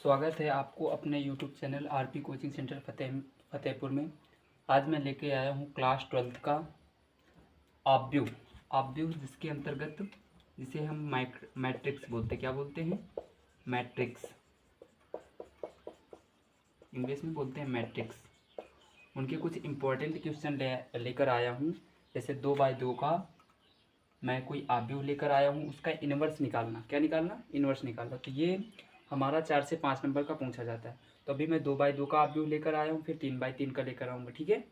स्वागत है आपको अपने YouTube channel RP coaching centre Fatehpur में। आज मैं लेके आया हूँ क्लास 12th का ऑब्व्यू जिसके अंतर्गत जिसे हम मैट्रिक्स बोलते हैं। क्या बोलते हैं? मैट्रिक्स। इंग्लिश में बोलते हैं मैट्रिक्स। उनके कुछ इम्पोर्टेंट क्वेश्चन लेकर आया हूँ। जैसे 2x2 का मैं कोई ऑब्व्यू लेकर आया हूँ, उसका इन्वर्स निकालना। क्या निकालना? इन्वर्स निकालना। तो ये हमारा 4 से 5 नंबर का पूछा जाता है। तो अभी मैं 2x2 का ऑब्व्यू लेकर आया हूँ, फिर 3x3 का लेकर आऊँगा। ठीक है।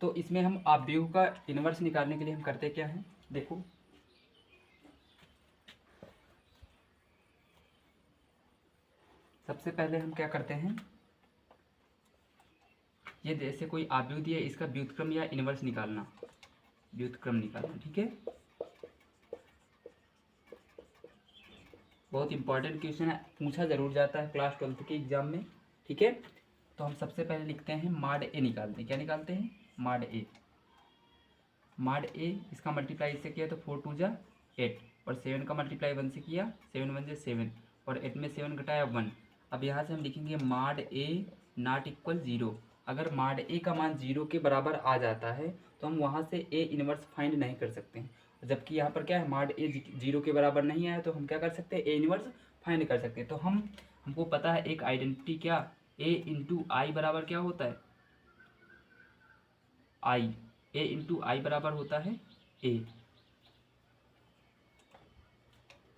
तो इसमें हम ऑब्व्यू का इन्वर्स निकालने के लिए हम करते क्या हैं, देखो। सबसे पहले हम क्या करते हैं, ये जैसे कोई ऑब्व्यू दिया, इसका व्युत्क्रम या इन्वर्स निकालना। व्युत्क्रम निकालना। ठीक है। बहुत इंपॉर्टेंट क्वेश्चन है, पूछा जरूर जाता है क्लास 12th के एग्जाम में। ठीक है। तो हम सबसे पहले लिखते हैं मॉड ए निकालते हैं। क्या निकालते हैं? मॉड ए। मॉड ए, इसका मल्टीप्लाई इससे किया तो 4 2 जा 8, और 7 का मल्टीप्लाई 1 से किया, 7 1 जा 7, और 8 में 7 घटाया 1। अब यहाँ से हम लिखेंगे मॉड ए नॉट इक्वल 0। अगर मॉड ए का मान 0 के बराबर आ जाता है तो हम वहाँ से ए इनवर्स फाइंड नहीं कर सकते हैं। जबकि यहाँ पर क्या है, मॉड ए 0 के बराबर नहीं आया तो हम क्या कर सकते हैं, ए इनवर्स फाइंड कर सकते हैं। तो हमको पता है एक आइडेंटिटी, क्या, ए इंटू आई बराबर क्या होता है, आई। ए इंटू आई बराबर होता है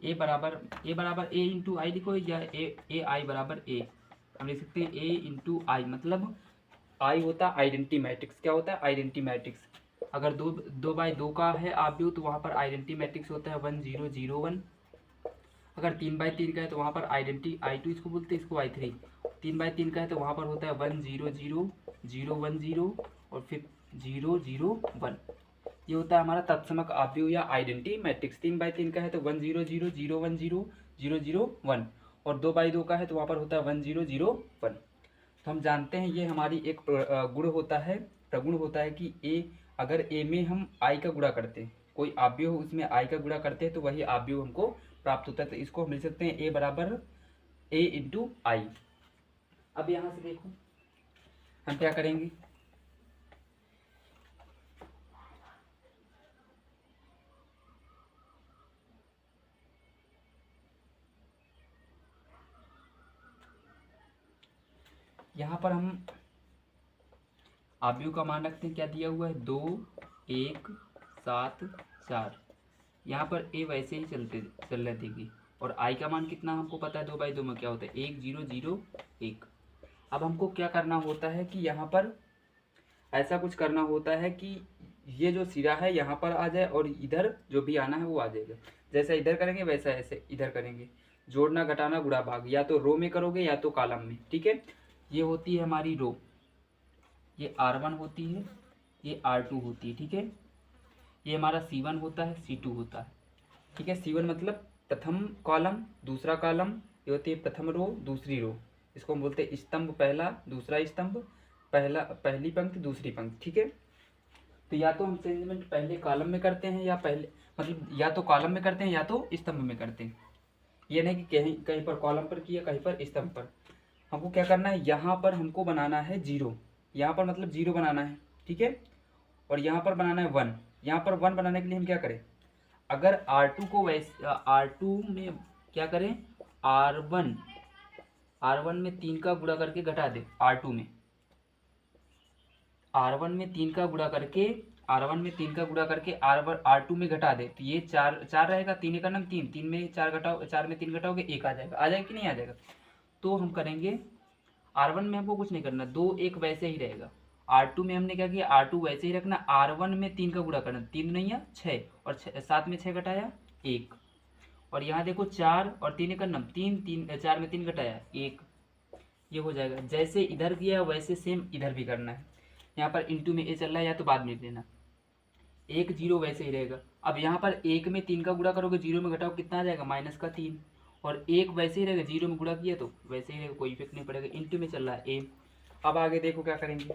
ए बराबर ए इंटू आई लिखो, या ए आई बराबर ए। हम लिख सकते हैं ए इंटू आई, मतलब आई होता है आइडेंटिटी मैट्रिक्स। क्या होता है? Identity matrix. अगर 2x2 का है ऑब्व्यू तो वहाँ पर आइडेंटिटी मैट्रिक्स होता है 1 0 0 1। अगर 3x3 का है तो वहाँ पर आइडेंटिटी I2 इसको बोलते हैं, इसको I3। 3x3 का है तो वहाँ पर होता है 1 0 0 0 1 0 और फिर 0 0 1। ये होता है हमारा तत्समक ऑब्व्यू या आइडेंटिटी मैट्रिक्स। 3x3 का है तो 1 0 0 0 1 0 0 0 1, और 2x2 का है तो वहाँ पर होता है 1 0 0 1। तो हम जानते हैं ये हमारी एक गुण होता है, प्रगुण होता है कि ए, अगर ए में हम आई का गुणा करते हैं, कोई ऑब्व्यू हो उसमें आई का गुणा करते हैं तो वही ऑब्व्यू हमको प्राप्त होता है। तो इसको हम लिख सकते हैं ए बराबर ए इंटू आई। अब यहाँ से देखो हम क्या करेंगे, यहाँ पर हम ऑब्व्यू का मान रखते हैं। क्या दिया हुआ है? 2 1 7 4। यहाँ पर ए वैसे ही चल रहे थे, और आई का मान कितना हमको पता है, 2x2 में क्या होता है 1 0 0 1। अब हमको क्या करना होता है कि यहाँ पर ऐसा कुछ करना होता है कि ये जो सिरा है यहाँ पर आ जाए और इधर जो भी आना है वो आ जाएगा। जैसा इधर करेंगे वैसा ऐसे इधर करेंगे। जोड़ना घटाना गुणा भाग या तो रो में करोगे या तो कॉलम में। ठीक है। ये होती है हमारी रो, ये R1 होती है, ये R2 होती है। ठीक है। ये हमारा C1 होता है, C2 होता है। ठीक है। C1 मतलब प्रथम कॉलम, दूसरा कॉलम, ये होती है प्रथम रो, दूसरी रो। इसको हम बोलते हैं स्तंभ पहला, दूसरा स्तंभ, पहली पंक्ति, दूसरी पंक्ति। ठीक है। तो या तो हम अरेंजमेंट पहले कॉलम में करते हैं, या पहले मतलब या तो कॉलम में करते हैं या तो स्तंभ में करते हैं। ये नहीं कि कहीं कहीं पर कॉलम पर किया, कहीं पर स्तंभ पर। हमको क्या करना है, यहाँ पर हमको बनाना है 0, यहाँ पर मतलब 0 बनाना है। ठीक है। और यहाँ पर बनाना है 1। यहाँ पर 1 बनाने के लिए हम क्या करें, अगर R2 को वैसे R2 में क्या करें, R1 में 3 का गुणा करके घटा दे। R2 में R1 में 3 का गुणा करके R2 में घटा दे, तो ये 4 रहेगा। 3 का नाम 3, 3 में 4 घटाओ, 4 में 3 घटाओगे 1 आ जाएगा। आ जाएगा कि नहीं आ जाएगा? तो हम करेंगे R1 में हमको कुछ नहीं करना, 2 1 वैसे ही रहेगा। R2 में हमने क्या किया, R2 वैसे ही रखना। R1 में 3 का गुणा करना, 3 नहीं है 6, और 7 में 6 घटाया 1, और यहाँ देखो 4 और 3 का नाम 3, 4 में 3 घटाया 1। ये हो जाएगा। जैसे इधर किया वैसे सेम इधर भी करना है। यहाँ पर इंटू में ए चल रहा है, या तो बाद में लेना। 1 0 वैसे ही रहेगा। अब यहाँ पर 1 में 3 का गुणा करोगे, 0 में घटाओ कितना आ जाएगा, -3, और 1 वैसे ही रहेगा। 0 में गुणा किया तो वैसे ही रहेगा, कोई इफेक्ट नहीं पड़ेगा। इंटू में चल रहा है ए। अब आगे देखो क्या करेंगे।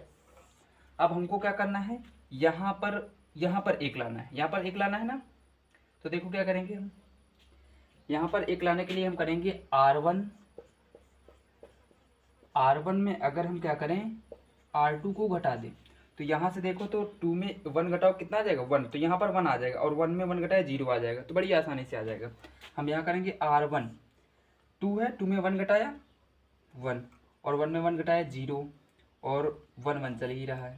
अब हमको क्या करना है, यहाँ पर 1 लाना है, यहाँ पर 1 लाना है ना। तो देखो क्या करेंगे हम, यहाँ पर 1 लाने के लिए हम करेंगे R1 R1 में अगर हम क्या करें R2 को घटा दें तो यहाँ से देखो तो 2 में 1 घटाओ कितना आ जाएगा 1, तो यहाँ पर 1 आ जाएगा और 1 में 1 घटाया 0 आ जाएगा, तो बड़ी आसानी से आ जाएगा। हम यहाँ करेंगे R1 2 है, 2 में 1 घटाया 1 और 1 में 1 घटाया 0 और 1 1 चल ही रहा है।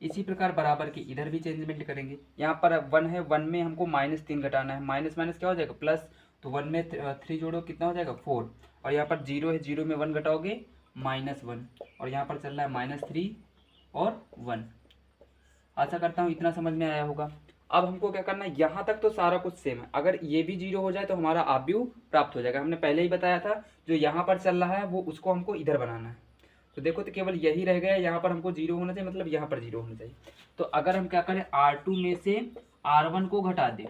इसी प्रकार बराबर के इधर भी चेंजमेंट करेंगे। यहाँ पर 1 है, 1 में हमको -3 घटाना है, माइनस माइनस क्या हो जाएगा प्लस, तो 1 में 3 जोड़ो कितना हो जाएगा 4 और यहाँ पर 0 है, 0 में 1 घटाओगे -1 और यहाँ पर चल रहा है -3 और 1। आशा करता हूँ इतना समझ में आया होगा। अब हमको क्या करना है, यहाँ तक तो सारा कुछ सेम है, अगर ये भी 0 हो जाए तो हमारा आव्यूह प्राप्त हो जाएगा। हमने पहले ही बताया था जो यहाँ पर चल रहा है वो उसको हमको इधर बनाना है। तो देखो तो केवल यही रह गया, यहाँ पर हमको 0 होना चाहिए, मतलब यहाँ पर 0 होना चाहिए। तो अगर हम क्या करें R2 में से R1 को घटा दें,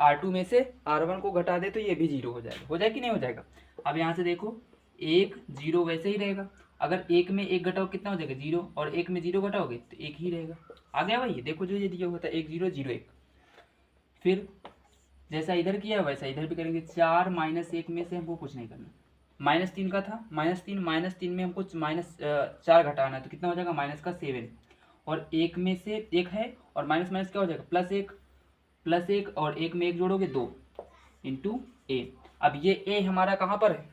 R2 में से R1 को घटा दे तो ये भी 0 हो जाएगा। हो जाए कि नहीं हो जाएगा। अब यहाँ से देखो 1 0 वैसे ही रहेगा, अगर 1 में 1 घटाओ कितना हो जाएगा 0 और 1 में 0 घटाओगे तो 1 ही रहेगा। आ गया भाई, देखो जो ये दिया होता है 1 0 0 1। फिर जैसा इधर किया वैसा इधर भी करेंगे। 4 -1 में से हमको कुछ नहीं करना, -3 का था, -3 में हमको -4 घटाना है तो कितना हो जाएगा -7 और 1 में से 1 है और माइनस माइनस क्या हो जाएगा +1 और 1 में 1 जोड़ोगे 2 इंटू ए। अब ये ए हमारा कहाँ पर है,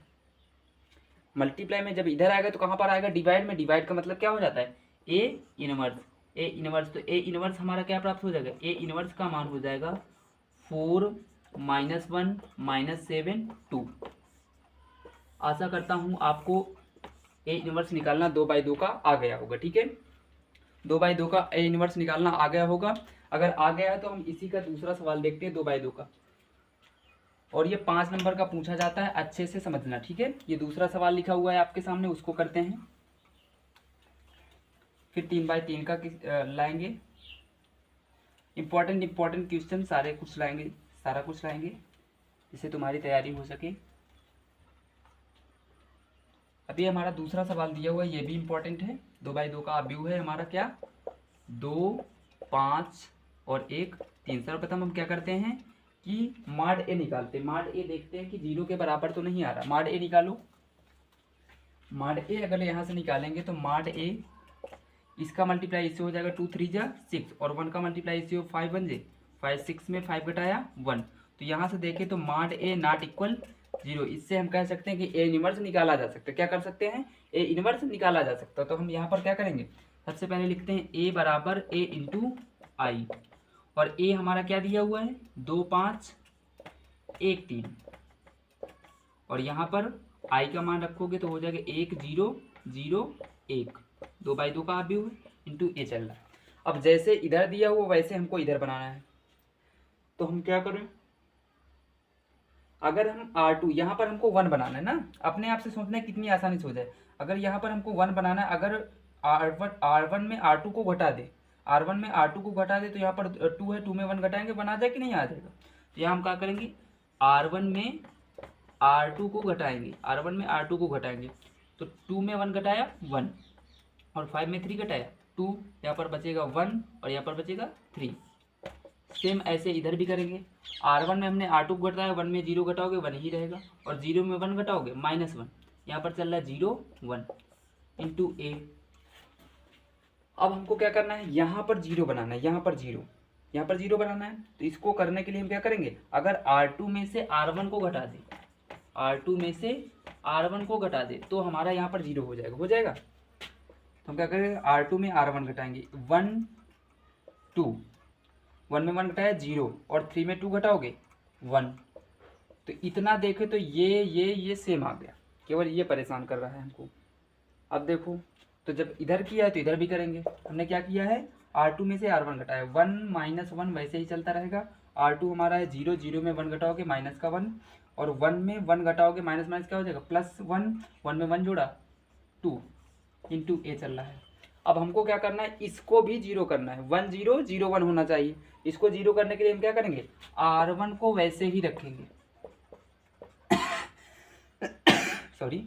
मल्टीप्लाई में जब इधर आएगा तो कहाँ पर आएगा डिवाइड में। डिवाइड का मतलब क्या हो जाता है ए इनवर्स। तो ए इनवर्स हमारा क्या प्राप्त हो जाएगा, ए इनवर्स का मान हो जाएगा 4 -1 -7 2। आशा करता हूँ आपको ए इनवर्स निकालना 2/2 का आ गया होगा। ठीक है, 2/2 का ए इनवर्स निकालना आ गया होगा। अगर आ गया है तो हम इसी का दूसरा सवाल देखते हैं 2/2 का, और ये 5 नंबर का पूछा जाता है, अच्छे से समझना। ठीक है, ये दूसरा सवाल लिखा हुआ है आपके सामने, उसको करते हैं। फिर 3/3 का लाएंगे। इंपॉर्टेंट क्वेश्चन सारा कुछ लाएंगे जिससे तुम्हारी तैयारी हो सके। अभी हमारा दूसरा सवाल दिया हुआ है, ये भी इंपॉर्टेंट है। 2/2 का आव्यूह है हमारा क्या 2 5 और 1 3। सर्वप्रथम हम क्या करते हैं कि माड ए निकालते हैं। माड ए देखते हैं कि 0 के बराबर तो नहीं आ रहा। माड ए निकालो। माड ए अगर यहाँ से निकालेंगे तो माड ए इसका मल्टीप्लाई इससे हो जाएगा 2 3 जा 6 और 1 का मल्टीप्लाई इससे हो 5 1 जे 5 6 में 5 घटाया 1। तो यहाँ से देखें तो माड ए नॉट इक्वल 0। इससे हम कह सकते हैं कि ए इनवर्स निकाला जा सकता है। क्या कर सकते हैं, ए इनवर्स निकाला जा सकता है। तो हम यहाँ पर क्या करेंगे, सबसे पहले लिखते हैं ए बराबर ए इंटू आई, और ए हमारा क्या दिया हुआ है 2 5 1 3, और यहाँ पर आई का मान रखोगे तो हो जाएगा 1 0 0 1। 2/2 का आव्यूह इंटू ए चल रहा है। अब जैसे इधर दिया हुआ वैसे हमको इधर बनाना है, तो हम क्या करें, अगर हम R2 यहाँ पर हमको 1 बनाना है ना, अपने आप से सोचना है कितनी आसानी से हो जाए। अगर यहाँ पर हमको 1 बनाना है, अगर R1 में R2 को घटा दे, तो यहाँ पर 2 है, 2 में 1 घटाएंगे 1 आ जाए कि नहीं आ जाएगा। तो यहाँ हम क्या करेंगे R1 में R2 को घटाएंगे, तो 2 में 1 घटाया 1 और 5 में 3 घटाया 2, यहाँ पर बचेगा 1 और यहाँ पर बचेगा 3। सेम ऐसे इधर भी करेंगे। R1 में हमने R2 को घटाया, 1 में 0 घटाओगे 1 ही रहेगा, और 0 में 1 घटाओगे -1। यहाँ पर चल रहा है 0 1 इंटू ए। अब हमको क्या करना है, यहाँ पर 0 बनाना है, यहाँ पर 0 बनाना है। तो इसको करने के लिए हम क्या करेंगे, अगर R2 में से R1 को घटा दे तो हमारा यहाँ पर 0 हो जाएगा। तो हम क्या करेंगे R2 में R1 घटाएंगे 1 2, 1 में 1 घटाया 0 और 3 में 2 घटाओगे 1। तो इतना देखे तो ये सेम आ गया, केवल ये परेशान कर रहा है हमको। अब देखो तो जब इधर किया है तो इधर भी करेंगे। हमने क्या किया है R2 में से R1 घटाया, 1 -1 वैसे ही चलता रहेगा। R2 हमारा है 0 0 में 1 घटाओगे माइनस का 1 और 1 में 1 घटाओगे माइनस माइनस क्या हो जाएगा +1, 1 में 1 जोड़ा 2 इंटू ए चल रहा है। अब हमको क्या करना है, इसको भी 0 करना है, 1 0 0 1 होना चाहिए। इसको 0 करने के लिए हम क्या करेंगे R1 को वैसे ही रखेंगे सॉरी,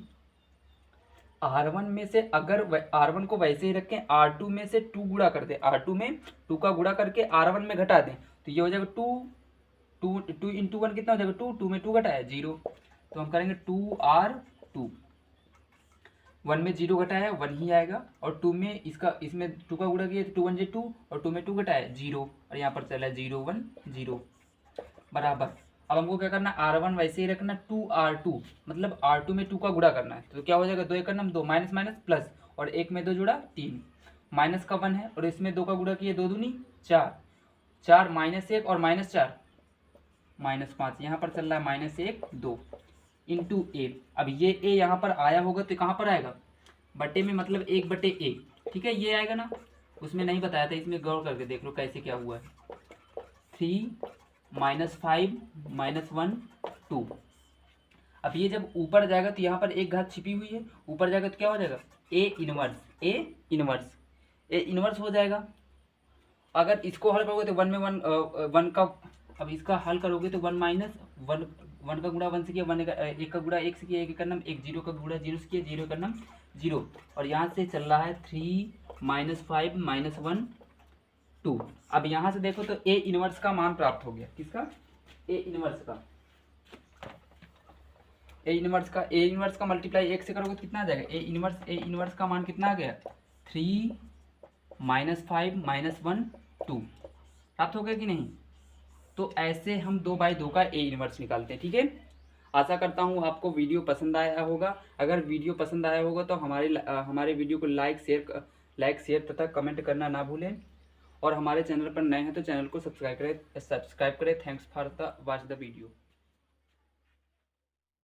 R1 में से अगर R1 को वैसे ही रखें, R2 में से 2 गुणा कर दें, R2 में 2 का गुणा करके R1 में घटा दें तो ये हो जाएगा 2 इंटू 1 कितना हो जाएगा 2 में 2 घटाया 0। तो हम करेंगे 2R2 1 में 0 घटाया 1 ही आएगा, और 2 में इसमें 2 का गुणा किया तो 2 1 जे 2, और 2 में 2 घटाया 0, और यहाँ पर चला 0 1 0 बराबर। अब हमको क्या करना, R1 वैसे ही रखना, 2R2 मतलब R2 में 2 का गुणा करना है, तो क्या हो जाएगा, 2 एक करना 2 माइनस माइनस प्लस, और 1 में 2 जुड़ा 3, माइनस का 1 है और इसमें 2 का गुणा किया 2 दूनी 4, 4 माइनस 1 और माइनस 4 -5, यहाँ पर चल रहा है -1 2 इंटू ए। अब ये ए यहाँ पर आया होगा तो कहाँ पर आएगा, बटे में, मतलब 1/a, ठीक है, ये आएगा ना, उसमें नहीं बताया था, इसमें गौर करके देख लो कैसे क्या हुआ है। 3 -5 -1 2। अब ये जब ऊपर जाएगा तो यहाँ पर एक घात छिपी हुई है, ऊपर जाएगा तो क्या हो जाएगा, ए इनवर्स हो जाएगा। अगर इसको हल करोगे तो 1 में 1 का, अब इसका हल करोगे तो 1 माइनस 1 का गुणा 1 से किया, 1 का गुणा 1 से किया 1 का नाम 1, 0 का गुणा 0 से किया 0 का नाम 0, और यहाँ से चल रहा है 3 -5 -1 2। अब यहाँ से देखो तो ए इनवर्स का मान प्राप्त हो गया, किसका, ए इनवर्स का मल्टीप्लाई 1 से करोगे तो कितना आ जाएगा, ए इनवर्स का मान कितना आ गया, 3 -5 -1 2 प्राप्त हो गया कि नहीं। तो ऐसे हम 2/2 का ए इनवर्स निकालते हैं, ठीक है। आशा करता हूँ आपको वीडियो पसंद आया होगा। अगर वीडियो पसंद आया होगा तो हमारे वीडियो को लाइक शेयर तथा कमेंट करना ना भूलें, और हमारे चैनल पर नए हैं तो चैनल को सब्सक्राइब करें। Thanks for the watch the video.